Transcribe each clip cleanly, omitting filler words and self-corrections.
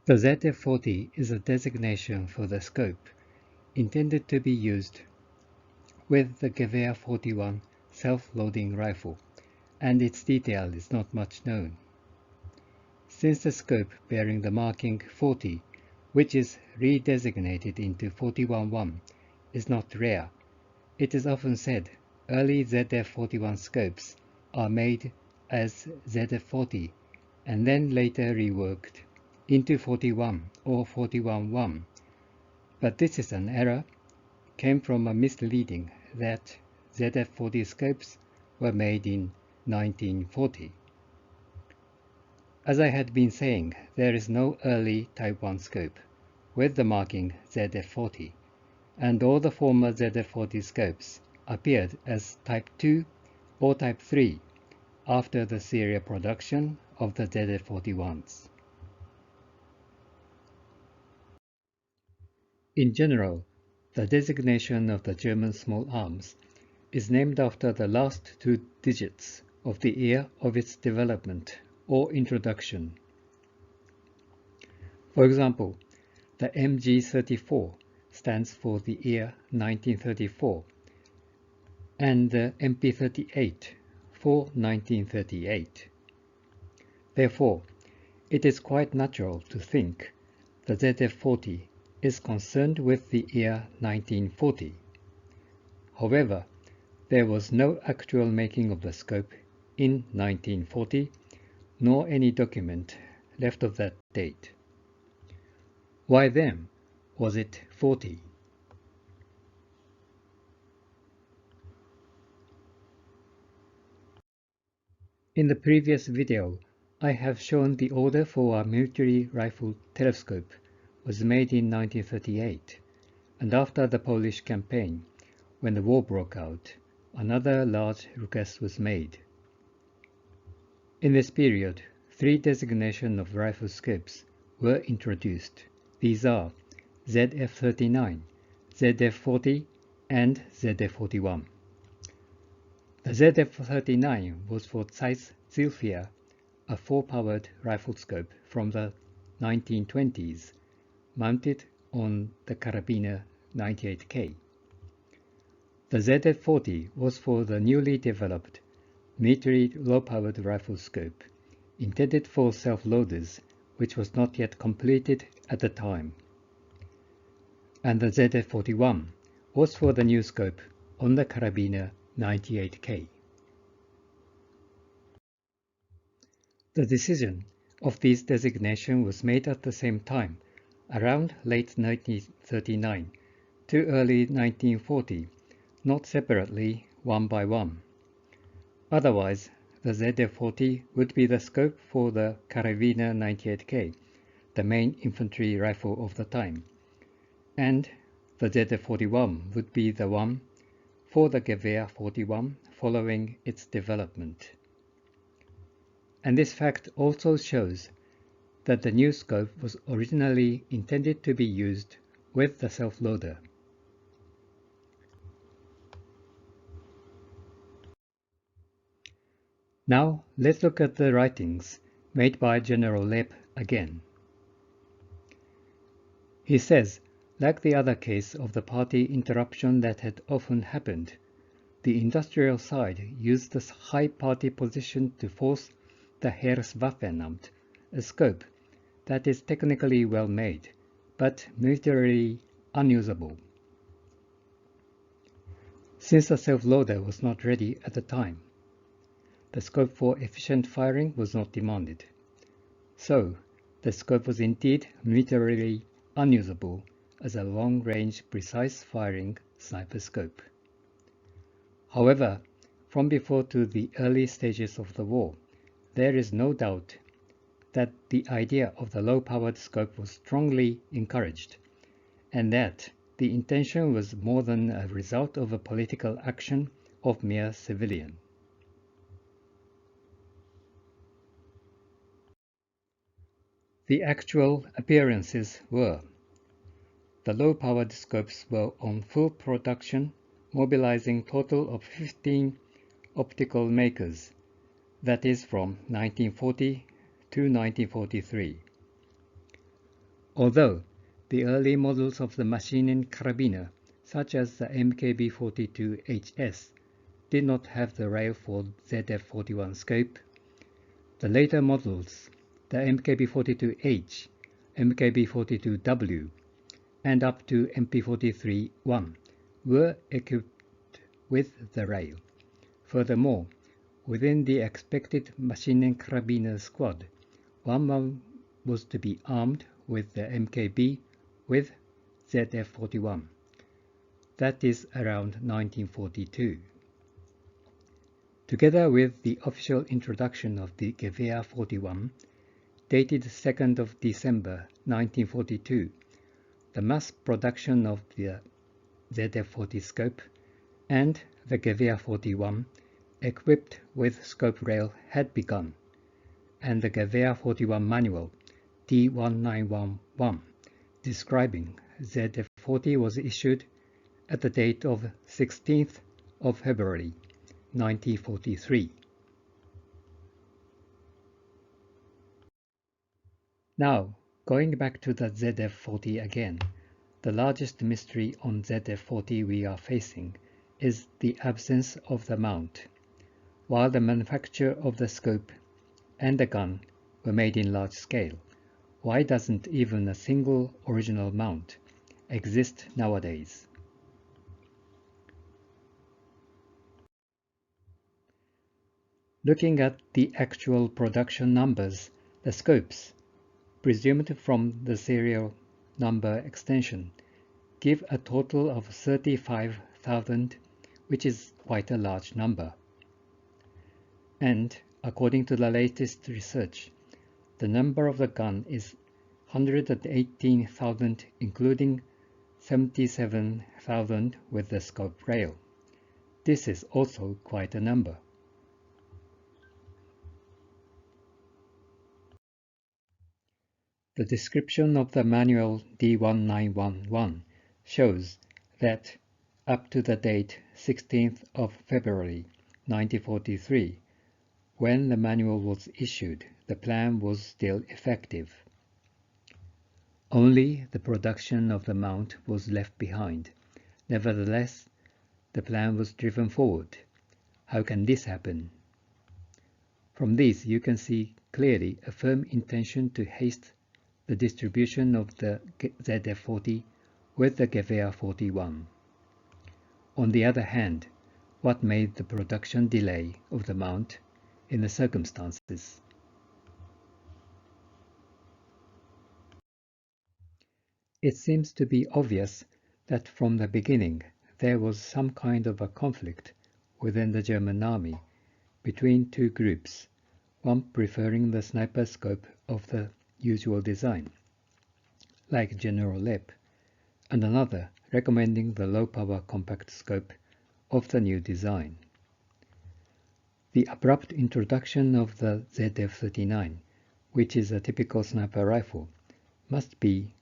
The ZF40 is a designation for the scope intended to be used with the ZF41 self-loading rifle, and its detail is not much known. Since the scope bearing the marking 40, which is redesignated into 41-1, is not rare, it is often said early ZF41 scopes are made as ZF40 and then later reworked into 41 or 41-1, but this is an error, came from a misleading that ZF40 scopes were made in 1940. As I had been saying, there is no early Type 1 scope with the marking ZF40, and all the former ZF40 scopes appeared as Type 2 or Type 3 after the serial production of the ZF41s. In general, the designation of the German small arms is named after the last two digits of the year of its development or introduction. For example, the MG34 stands for the year 1934 and the MP38 for 1938. Therefore, it is quite natural to think the ZF40 is concerned with the year 1940. However, there was no actual making of the scope in 1940, nor any document left of that date. Why then was it 40? In the previous video, I have shown the order for a military rifle telescope was made in 1938, and after the Polish campaign, when the war broke out, another large request was made. In this period, three designations of rifle scopes were introduced. These are ZF39, ZF40, and ZF41. The ZF39 was for Zeiss Zielfernrohr, a 4-powered rifle scope from the 1920s, mounted on the Carabiner 98K. The ZF40 was for the newly developed military low-powered rifle scope, intended for self-loaders, which was not yet completed at the time. And the ZF41 was for the new scope on the Carabiner 98K. The decision of these designations was made at the same time, around late 1939 to early 1940, not separately one by one. Otherwise, the ZF40 would be the scope for the Carabiner 98K, the main infantry rifle of the time, and the ZF41 would be the one for the ZF41 following its development. And this fact also shows that the new scope was originally intended to be used with the self-loader. Now let's look at the writings made by General Lepp again. He says, like the other case of the party interruption that had often happened, the industrial side used the high party position to force the Heereswaffenamt, a scope that is technically well made, but militarily unusable. Since the self-loader was not ready at the time, the scope for efficient firing was not demanded. So, the scope was indeed militarily unusable as a long-range precise firing sniper scope. However, from before to the early stages of the war, there is no doubt that the idea of the low-powered scope was strongly encouraged, and that the intention was more than a result of a political action of mere civilian. The actual appearances were: the low-powered scopes were on full production, mobilizing total of 15 optical makers, that is from 1940 to 1943. Although the early models of the machine carabiner, such as the MKB-42HS, did not have the rail for ZF41 scope, the later models, the MKB-42H, MKB-42W, and up to MP43-1, were equipped with the rail. Furthermore, within the expected machine carabiner squad, one was to be armed with the MKB with ZF41. That is around 1942. Together with the official introduction of the Gewehr 41, dated 2nd of December 1942, the mass production of the ZF40 scope and the Gewehr 41 equipped with scope rail had begun, and the Gewehr 41 manual D1911 describing ZF40 was issued at the date of 16th of February 1943. Now, going back to the ZF40 again, the largest mystery on ZF40 we are facing is the absence of the mount. While the manufacture of the scope and the gun were made in large scale, why doesn't even a single original mount exist nowadays? Looking at the actual production numbers, the scopes, presumed from the serial number extension, give a total of 35,000, which is quite a large number. And according to the latest research, the number of the gun is 118,000, including 77,000 with the scope rail. This is also quite a number. The description of the manual D1911 shows that up to the date 16th of February 1943, when the manual was issued, the plan was still effective. Only the production of the mount was left behind. Nevertheless, the plan was driven forward. How can this happen? From these, you can see clearly a firm intention to haste the distribution of the ZF40 with the Gewehr 41. On the other hand, what made the production delay of the mount in the circumstances? It seems to be obvious that from the beginning there was some kind of a conflict within the German army between two groups, one preferring the sniper scope of the usual design, like General Lepp, and another recommending the low-power compact scope of the new design. The abrupt introduction of the ZF39, which is a typical sniper rifle, must be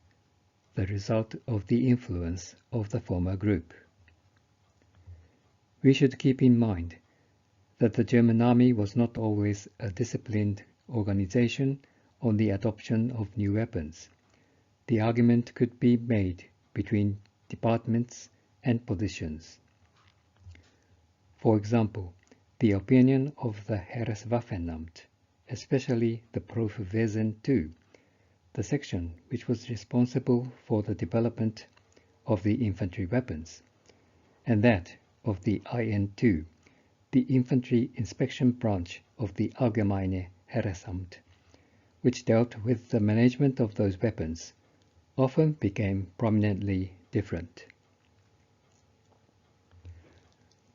the result of the influence of the former group. We should keep in mind that the German army was not always a disciplined organization on the adoption of new weapons. The argument could be made between departments and positions. For example, the opinion of the Heereswaffenamt, especially the Prüfwesen II, the section which was responsible for the development of the infantry weapons, and that of the IN2, the infantry inspection branch of the Allgemeine Heeresamt, which dealt with the management of those weapons, often became prominently different.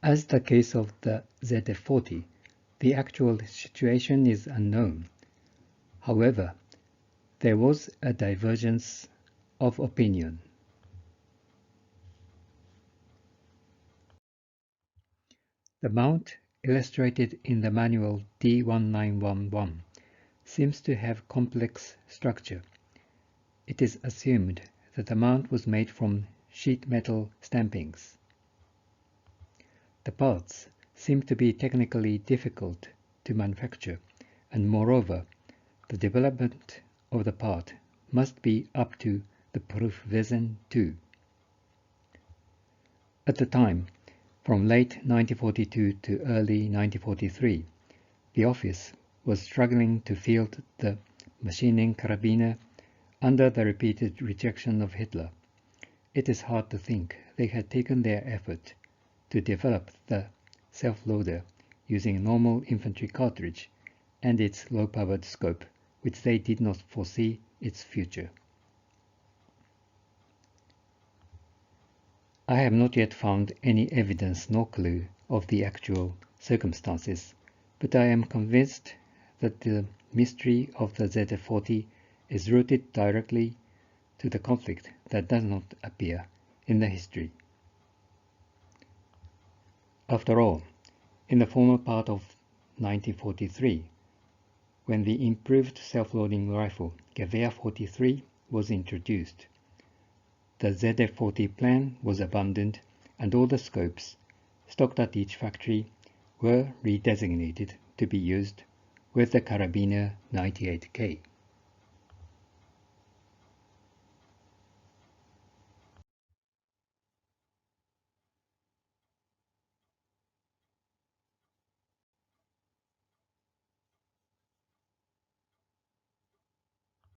As the case of the ZF40, the actual situation is unknown. However, there was a divergence of opinion. The mount illustrated in the manual D1911 seems to have complex structure. It is assumed that the mount was made from sheet metal stampings. The parts seem to be technically difficult to manufacture, and moreover, the development of the part must be up to the Prüfwesen too. At the time, from late 1942 to early 1943, the office was struggling to field the machining carabiner under the repeated rejection of Hitler. It is hard to think they had taken their effort to develop the self-loader using a normal infantry cartridge and its low-powered scope, which they did not foresee its future. I have not yet found any evidence nor clue of the actual circumstances, but I am convinced that the mystery of the ZF40 is rooted directly to the conflict that does not appear in the history. After all, in the former part of 1943, when the improved self-loading rifle Gewehr 43 was introduced, the ZF40 plan was abandoned and all the scopes stocked at each factory were redesignated to be used with the Carabiner 98K.